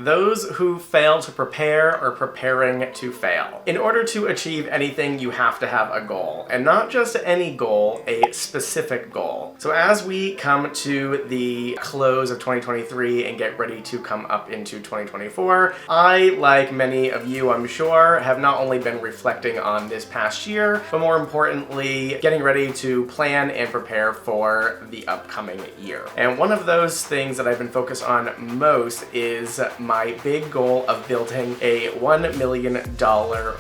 those who fail to prepare are preparing to fail. In order to achieve anything, you have to have a goal, and not just any goal, a specific goal. So as we come to the close of 2023 and get ready to come up into 2024, I, like many of you, I'm sure, have not only been reflecting on this past year, but more importantly, getting ready to plan and prepare for the upcoming year. And one of those things that I've been focused on most is my big goal of building a $1 million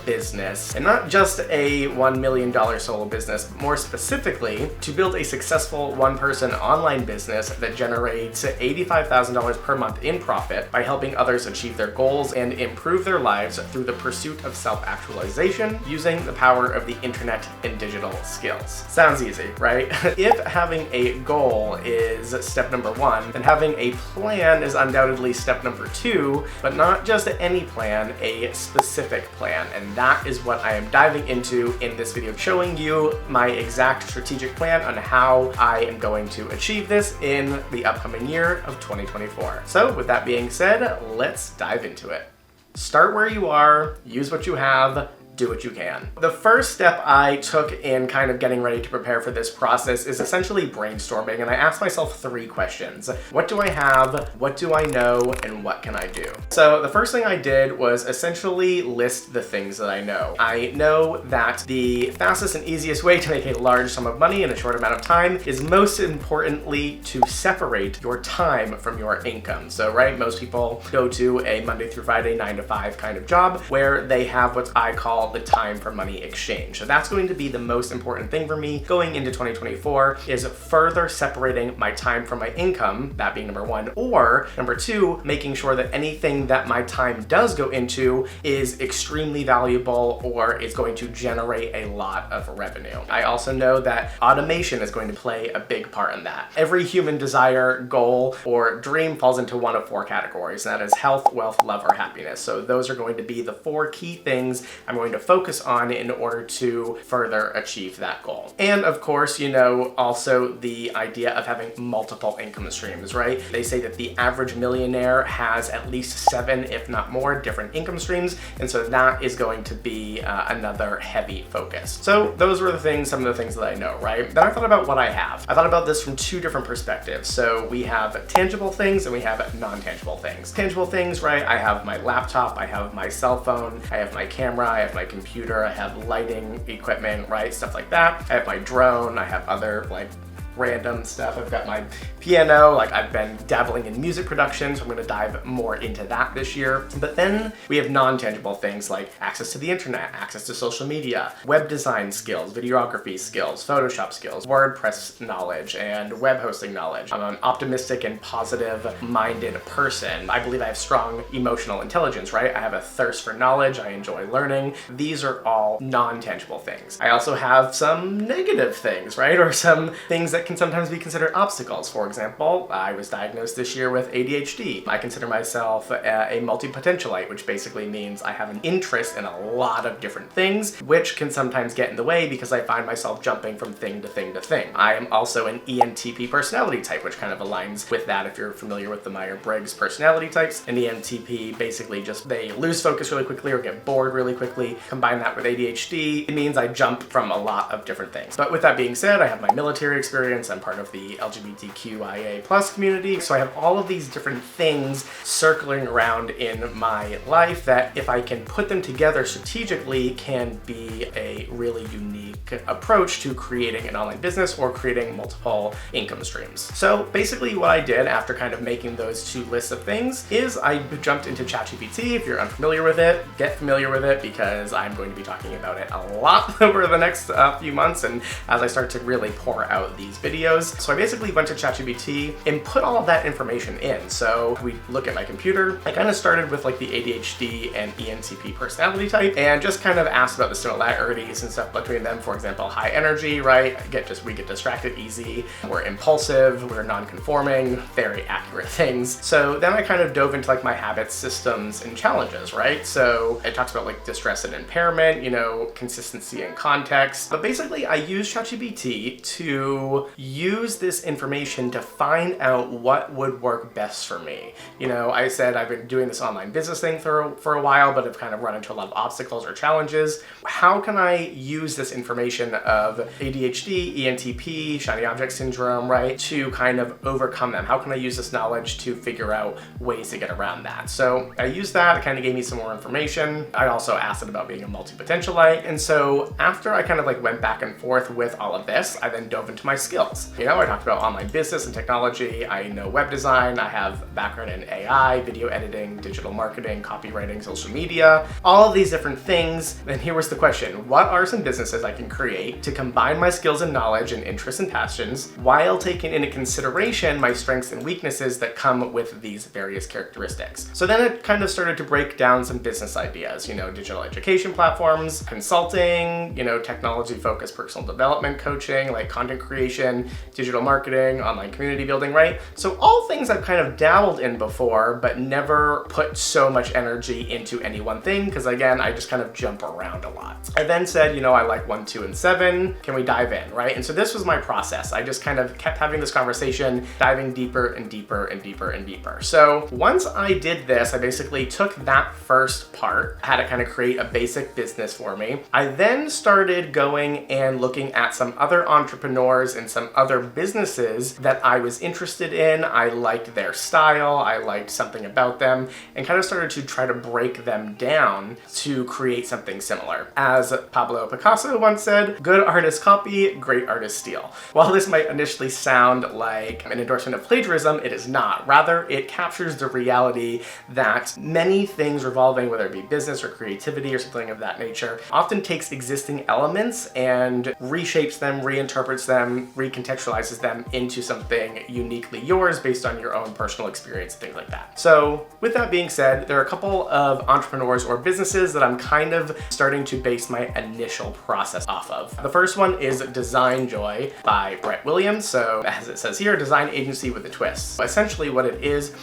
business. And not just a $1 million solo business, but more specifically, to build a successful one-person online business that generates $85,000 per month in profit by helping others achieve their goals and improve their lives through the pursuit of self-actualization using the power of the internet and digital skills. Sounds easy, right? If having a goal is step number one, then having a plan is undoubtedly step number two, but not just any plan, a specific plan. And that is what I am diving into in this video, showing you my exact strategic plan on how I am going to achieve this in the upcoming year of 2024. So with that being said, let's dive into it. Start where you are, use what you have, do what you can. The first step I took in kind of getting ready to prepare for this process is essentially brainstorming, and I asked myself three questions. What do I have? What do I know? And what can I do? So the first thing I did was essentially list the things that I know. I know that the fastest and easiest way to make a large sum of money in a short amount of time is most importantly to separate your time from your income. So, right, most people go to a Monday through Friday 9 to 5 kind of job where they have what I call the time for money exchange. So that's going to be the most important thing for me going into 2024, is further separating my time from my income, that being number one, or number two, making sure that anything that my time does go into is extremely valuable or is going to generate a lot of revenue. I also know that automation is going to play a big part in that. Every human desire, goal, or dream falls into one of four categories, and that is health, wealth, love, or happiness. So those are going to be the four key things I'm going to focus on in order to further achieve that goal. And of course, you know, also the idea of having multiple income streams, right? They say that the average millionaire has at least 7, if not more, different income streams. And so that is going to be another heavy focus. So those were some of the things that I know, right? Then I thought about what I have. I thought about this from two different perspectives. So we have tangible things and we have non-tangible things. Tangible things, right? I have my laptop, I have my cell phone, I have my camera, I have my computer, I have lighting equipment, right? Stuff like that. I have my drone, I have other like random stuff. I've got my piano, like I've been dabbling in music production, so I'm gonna dive more into that this year. But then we have non-tangible things like access to the internet, access to social media, web design skills, videography skills, Photoshop skills, WordPress knowledge, and web hosting knowledge. I'm an optimistic and positive-minded person. I believe I have strong emotional intelligence, right? I have a thirst for knowledge, I enjoy learning. These are all non-tangible things. I also have some negative things, right? Or some things that can sometimes be considered obstacles. For example, I was diagnosed this year with ADHD. I consider myself a multi-potentialite, which basically means I have an interest in a lot of different things, which can sometimes get in the way because I find myself jumping from thing to thing to thing. I am also an ENTP personality type, which kind of aligns with that if you're familiar with the Myers-Briggs personality types. An ENTP basically just, they lose focus really quickly or get bored really quickly. Combine that with ADHD, it means I jump from a lot of different things. But with that being said, I have my military experience. I'm part of the LGBTQIA+ community. So I have all of these different things circling around in my life that, if I can put them together strategically, can be a really unique approach to creating an online business or creating multiple income streams. So basically what I did after kind of making those two lists of things is I jumped into ChatGPT. If you're unfamiliar with it, get familiar with it, because I'm going to be talking about it a lot over the next few months and as I start to really pour out these videos. So I basically went to ChatGPT and put all of that information in. So we look at my computer. I kind of started with like the ADHD and ENTP personality type and just kind of asked about the similarities and stuff between them. For example, high energy, right? We get distracted easy. We're impulsive, we're non-conforming, very accurate things. So then I kind of dove into like my habits, systems, and challenges, right? So it talks about like distress and impairment, you know, consistency and context. But basically I use ChatGPT to use this information to find out what would work best for me. You know, I said I've been doing this online business thing for a while, but I've kind of run into a lot of obstacles or challenges. How can I use this information of ADHD, ENTP, shiny object syndrome, right, to kind of overcome them? How can I use this knowledge to figure out ways to get around that? So I used that. It kind of gave me some more information. I also asked it about being a multi-potentialite. And so after I kind of like went back and forth with all of this, I then dove into my skills. You know, I talked about online business and technology. I know web design. I have background in AI, video editing, digital marketing, copywriting, social media, all of these different things. And here was the question: what are some businesses I can create to combine my skills and knowledge and interests and passions while taking into consideration my strengths and weaknesses that come with these various characteristics? So then it kind of started to break down some business ideas, you know, digital education platforms, consulting, you know, technology-focused personal development coaching, like content creation, digital marketing, online community building, right? So all things I've kind of dabbled in before, but never put so much energy into any one thing, because again, I just kind of jump around a lot. I then said, you know, I like 1, 2, and 7. Can we dive in, right? And so this was my process. I just kind of kept having this conversation, diving deeper and deeper and deeper and deeper. So once I did this, I basically took that first part, had to kind of create a basic business for me. I then started going and looking at some other entrepreneurs and some other businesses that I was interested in. I liked their style, I liked something about them, and kind of started to try to break them down to create something similar. As Pablo Picasso once said, good artists copy, great artists steal. While this might initially sound like an endorsement of plagiarism, it is not. Rather, it captures the reality that many things revolving, whether it be business or creativity or something of that nature, often takes existing elements and reshapes them, reinterprets them, recontextualizes them into something uniquely yours based on your own personal experience and things like that. So with that being said, there are a couple of entrepreneurs or businesses that I'm kind of starting to base my initial process off of. The first one is Design Joy by Brett Williams. So as it says here, design agency with a twist. So essentially what it is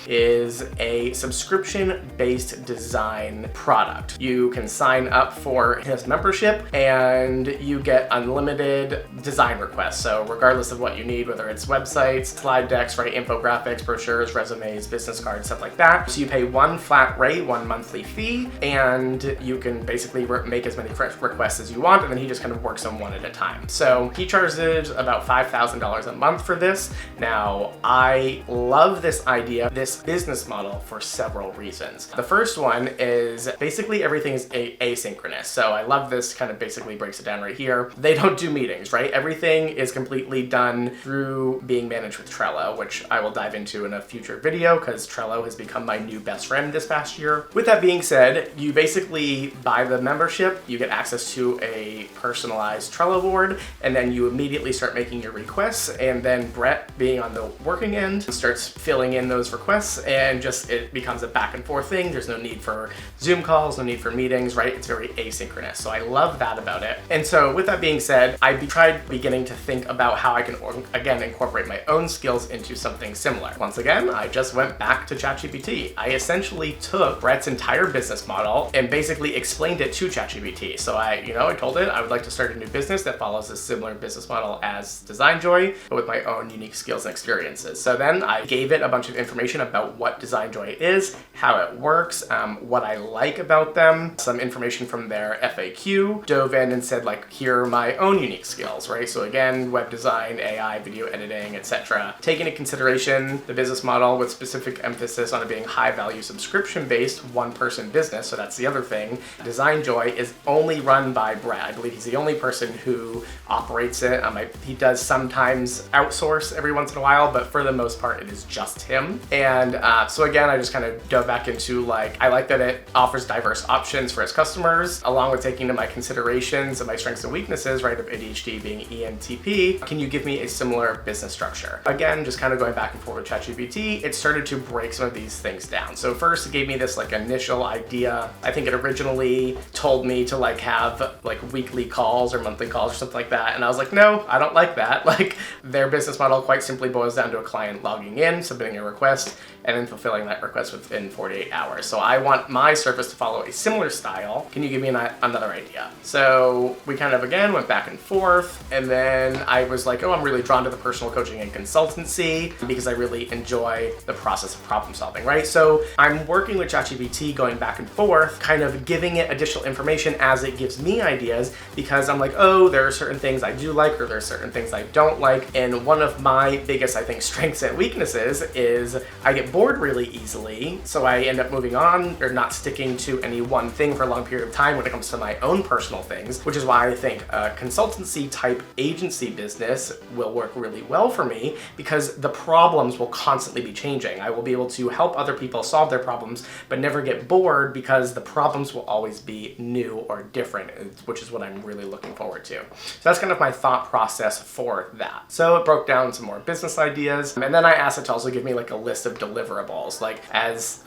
a subscription-based design product. You can sign up for his membership and you get unlimited design requests. So regardless of what you need, whether it's websites, slide decks, right, infographics, brochures, resumes, business cards, stuff like that. So you pay one flat rate, one monthly fee, and you can basically make as many requests as you want, and then he just kind of works on one at a time. So he charges about $5,000 a month for this. Now, I love this idea, this business model, for several reasons. The first one is basically everything is asynchronous. So I love this, kind of basically breaks it down right here. They don't do meetings, right? Everything is completely done through being managed with Trello, which I will dive into in a future video because Trello has become my new best friend this past year. With that being said, you basically buy the membership, you get access to a personalized Trello board, and then you immediately start making your requests, and then Brett, being on the working end, starts filling in those requests, and just it becomes a back and forth thing. There's no need for Zoom calls, no need for meetings, right? It's very asynchronous. So I love that about it. And so with that being said, I tried beginning to think about how I can, again, incorporate my own skills into something similar. Once again, I just went back to ChatGPT. I essentially took Brett's entire business model and basically explained it to ChatGPT. So I told it I would like to start a new business that follows a similar business model as Design Joy, but with my own unique skills and experiences. So then I gave it a bunch of information about what Design Joy is, how it works, what I like about them, some information from their FAQ, dove in and said, like, here are my own unique skills, right? So again, web design, AI, video editing, etc. Take into consideration the business model with specific emphasis on it being high-value subscription-based one-person business. So that's the other thing. Design Joy is only run by Brett. I believe he's the only person who operates it. He does sometimes outsource every once in a while, but for the most part, it is just him. And so again, I just kind of dove back into, like, I like that it offers diverse options for his customers, along with taking into my considerations and my strengths and weaknesses, right, of ADHD being ENTP. Can you give me a similar business structure? Again, just kind of going back and forth with ChatGPT, it started to break some of these things down. So first, it gave me this like initial idea. I think it originally told me to like have like weekly calls or monthly calls or something like that. And I was like, no, I don't like that. Like, their business model quite simply boils down to a client logging in, submitting a request, and then fulfilling that request within 48 hours. So I want my service to follow a similar style. Can you give me another idea? So we kind of, again, went back and forth, and then I was like, like, oh, I'm really drawn to the personal coaching and consultancy because I really enjoy the process of problem solving, right? So I'm working with ChatGPT, going back and forth, kind of giving it additional information as it gives me ideas, because I'm like, oh, there are certain things I do like, or there are certain things I don't like. And one of my biggest, I think, strengths and weaknesses is I get bored really easily. So I end up moving on or not sticking to any one thing for a long period of time when it comes to my own personal things, which is why I think a consultancy type agency business will work really well for me, because the problems will constantly be changing. I will be able to help other people solve their problems, but never get bored because the problems will always be new or different, which is what I'm really looking forward to. So that's kind of my thought process for that. So it broke down some more business ideas, and then I asked it to also give me like a list of deliverables. Like as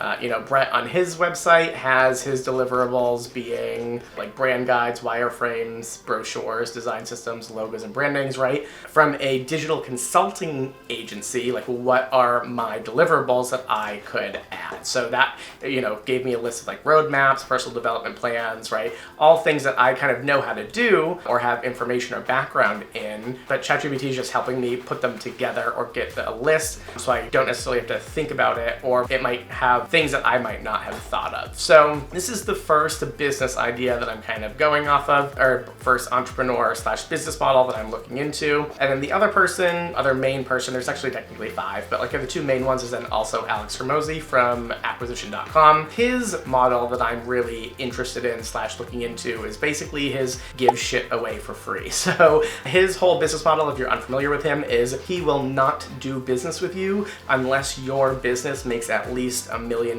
Brett on his website has his deliverables being like brand guides, wireframes, brochures, design systems, logos, and brandings, right? From a digital consulting agency, like what are my deliverables that I could add? So that, gave me a list of like roadmaps, personal development plans, right? All things that I kind of know how to do or have information or background in, but ChatGPT is just helping me put them together or get a list, so I don't necessarily have to think about it, or it might have things that I might not have thought of. So this is the first business idea that I'm kind of going off of, or first entrepreneur / business model that I'm looking into. And then the other main person, there's actually technically 5, but like the 2 main ones is then also Alex Hormozi from acquisition.com. His model that I'm really interested in / looking into is basically his give shit away for free. So his whole business model, if you're unfamiliar with him, is he will not do business with you unless your business makes at least $1 million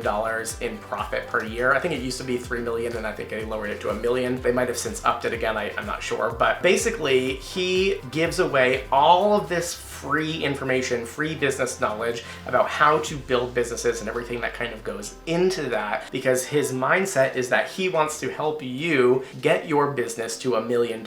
in profit per year. I think it used to be 3 million, and I think they lowered it to 1 million. They might have since upped it again, I'm not sure. But basically, he gives away all of this free information, free business knowledge about how to build businesses and everything that kind of goes into that, because his mindset is that he wants to help you get your business to $1 million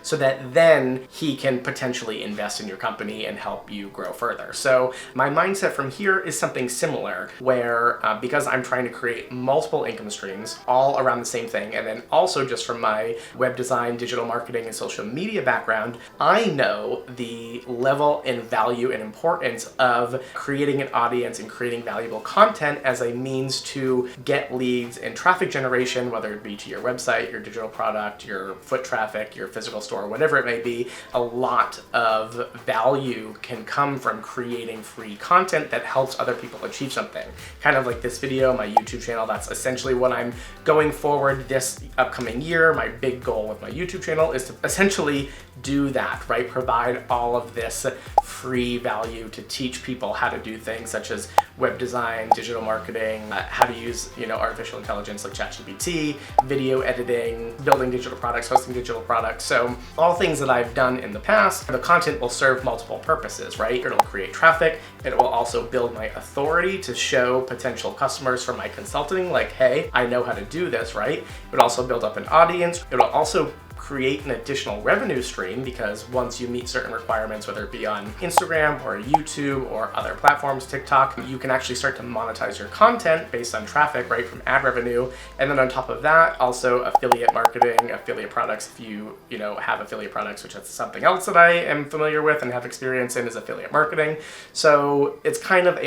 so that then he can potentially invest in your company and help you grow further. So my mindset from here is something similar, where because I'm trying to create multiple income streams all around the same thing, and then also just from my web design, digital marketing, and social media background, I know the level and value and importance of creating an audience and creating valuable content as a means to get leads and traffic generation, whether it be to your website, your digital product, your foot traffic, your physical store, whatever it may be. A lot of value can come from creating free content that helps other people achieve something. Kind of like this video, my YouTube channel, that's essentially what I'm going forward this upcoming year. My big goal with my YouTube channel is to essentially do that, right? Provide all of this free value to teach people how to do things such as web design, digital marketing, how to use, artificial intelligence like ChatGPT, video editing, building digital products, hosting digital products. So all things that I've done in the past. The content will serve multiple purposes, right? It'll create traffic. It will also build my authority to show potential customers for my consulting, like, hey, I know how to do this, right? It would also build up an audience. It'll also create an additional revenue stream, because once you meet certain requirements, whether it be on Instagram or YouTube or other platforms, TikTok, you can actually start to monetize your content based on traffic, right, from ad revenue. And then on top of that, also affiliate marketing, affiliate products. If you have affiliate products, which is something else that I am familiar with and have experience in, is affiliate marketing. So it's kind of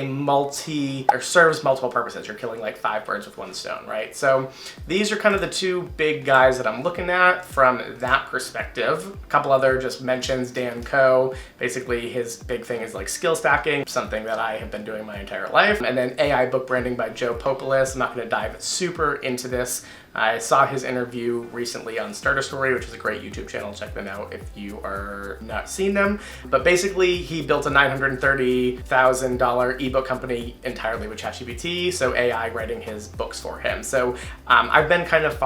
serves multiple purposes. You're killing like 5 birds with 1 stone, right? So these are kind of the 2 big guys that I'm looking at from that perspective. A couple other just mentions, Dan Coe, basically his big thing is like skill stacking, something that I have been doing my entire life. And then AI book branding by Joe Popolis. I'm not going to dive super into this. I saw his interview recently on Starter Story, which is a great YouTube channel. Check them out if you are not seeing them. But basically, he built a $930,000 ebook company entirely with ChatGPT, so AI writing his books for him. So I've been kind of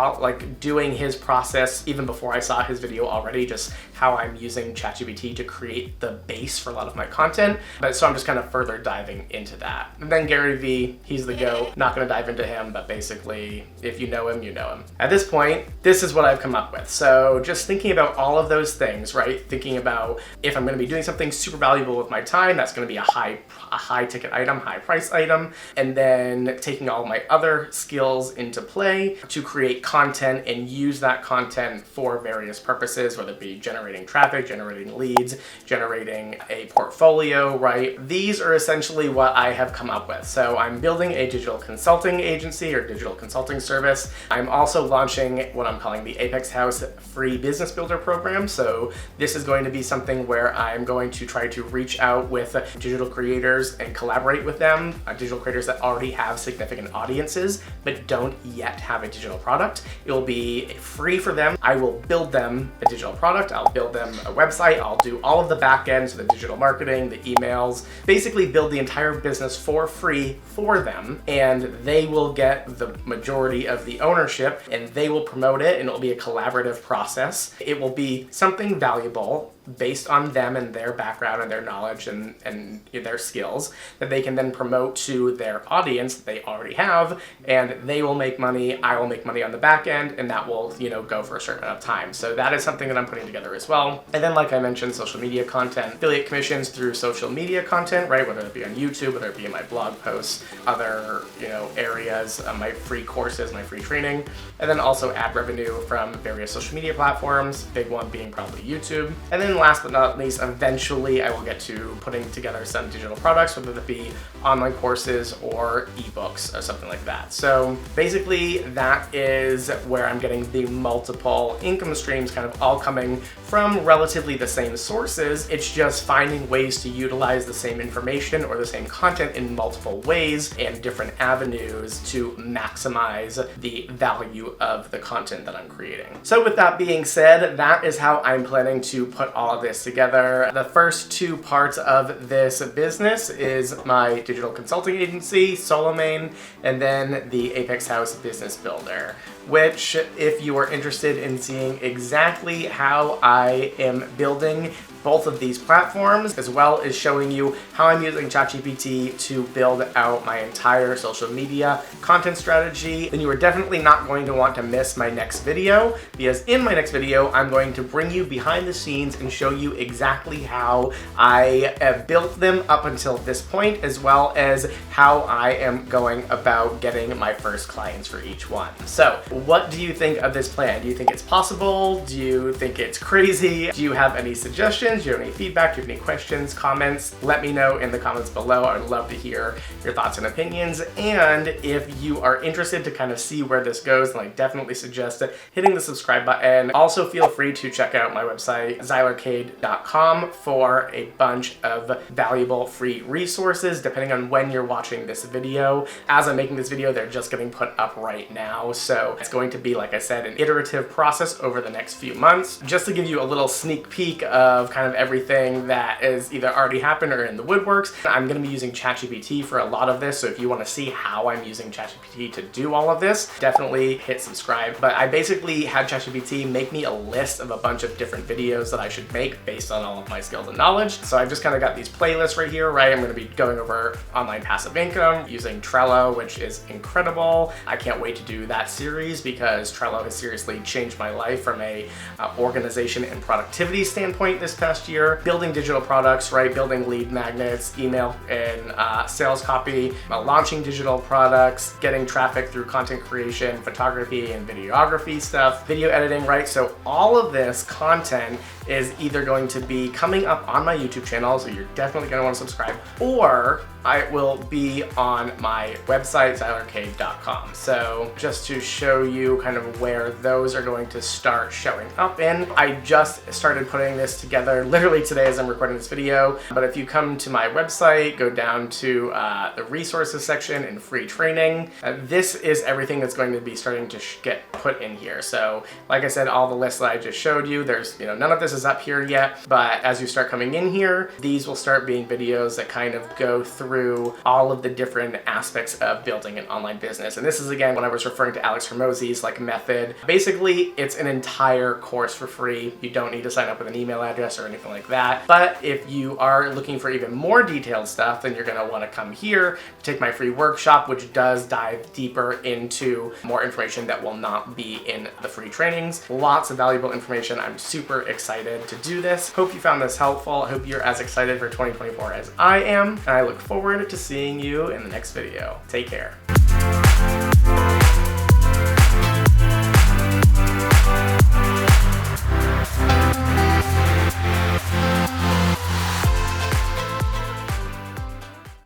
doing his process even before I saw his video already, just how I'm using ChatGPT to create the base for a lot of my content. So I'm just kind of further diving into that. And then Gary Vee, he's the GOAT. Not going to dive into him, but basically, if you know him, you know him. At this point, this is what I've come up with. So just thinking about all of those things, right? Thinking about if I'm going to be doing something super valuable with my time, that's going to be a high ticket item, high price item. And then taking all my other skills into play to create content and use that content for various purposes, whether it be generating generating traffic, generating leads, generating a portfolio, right? These are essentially what I have come up with. So I'm building a digital consulting agency or digital consulting service. I'm also launching what I'm calling the Apex House free business builder program. So this is going to be something where I'm going to try to reach out with digital creators and collaborate with them, digital creators that already have significant audiences but don't yet have a digital product. It will be free for them. I will build them a digital product. I'll build them a website. I'll do all of the back end, so the digital marketing, the emails, basically build the entire business for free for them, and they will get the majority of the ownership and they will promote it, and it'll be a collaborative process. It will be something valuable based on them and their background and their knowledge and their skills that they can then promote to their audience that they already have, and they will make money, I will make money on the back end, and that will, go for a certain amount of time. So that is something that I'm putting together as well. And then, like I mentioned, social media content, affiliate commissions through social media content, right? Whether it be on YouTube, whether it be in my blog posts, other, areas, my free courses, my free training, and then also ad revenue from various social media platforms, big one being probably YouTube. And then last but not least, eventually I will get to putting together some digital products, whether that be online courses or ebooks or something like that. So basically that is where I'm getting the multiple income streams kind of all coming from relatively the same sources. It's just finding ways to utilize the same information or the same content in multiple ways and different avenues to maximize the value of the content that I'm creating. So with that being said, that is how I'm planning to put all of this together. The first two parts of this business is my digital consulting agency, Solomane, and then the Apex House Business Builder, which, if you are interested in seeing exactly how I am building both of these platforms, as well as showing you how I'm using ChatGPT to build out my entire social media content strategy, then you are definitely not going to want to miss my next video, because in my next video, I'm going to bring you behind the scenes and show you exactly how I have built them up until this point, as well as how I am going about getting my first clients for each one. So what do you think of this plan? Do you think it's possible? Do you think it's crazy? Do you have any suggestions? Do you have any feedback? Do you have any questions, comments? Let me know in the comments below. I would love to hear your thoughts and opinions. And if you are interested to kind of see where this goes, then I definitely suggest hitting the subscribe button. Also, feel free to check out my website, zylarcade.com, for a bunch of valuable free resources, depending on when you're watching this video. As I'm making this video, they're just getting put up right now. So it's going to be, like I said, an iterative process over the next few months. Just to give you a little sneak peek of kind of everything that is either already happened or in the woodworks, I'm going to be using ChatGPT for a lot of this. So if you want to see how I'm using ChatGPT to do all of this, definitely hit subscribe. But I basically had ChatGPT make me a list of a bunch of different videos that I should make based on all of my skills and knowledge. So I've just kind of got these playlists right here, right? I'm going to be going over online passive income using Trello, which is incredible. I can't wait to do that series because Trello has seriously changed my life from a organization and productivity standpoint this past year. Building digital products, right? Building lead magnets, email and sales copy, launching digital products, getting traffic through content creation, photography and videography stuff, video editing, right? So all of this content is either going to be coming up on my YouTube channel, so you're definitely going to want to subscribe, or I will be on my website, zylarcade.com. So just to show you kind of where those are going to start showing up in, I just started putting this together literally today as I'm recording this video. But if you come to my website, go down to the resources section and free training, this is everything that's going to be starting to get put in here. So like I said, all the lists that I just showed you, there's, none of this is up here yet, but as you start coming in here, these will start being videos that kind of go through all of the different aspects of building an online business. And this is, again, when I was referring to Alex Hormozi's method. Basically, it's an entire course for free. You don't need to sign up with an email address or anything like that. But if you are looking for even more detailed stuff, then you're going to want to come here, take my free workshop, which does dive deeper into more information that will not be in the free trainings. Lots of valuable information. I'm super excited to do this. Hope you found this helpful. I hope you're as excited for 2024 as I am, and I look forward to seeing you in the next video. Take care.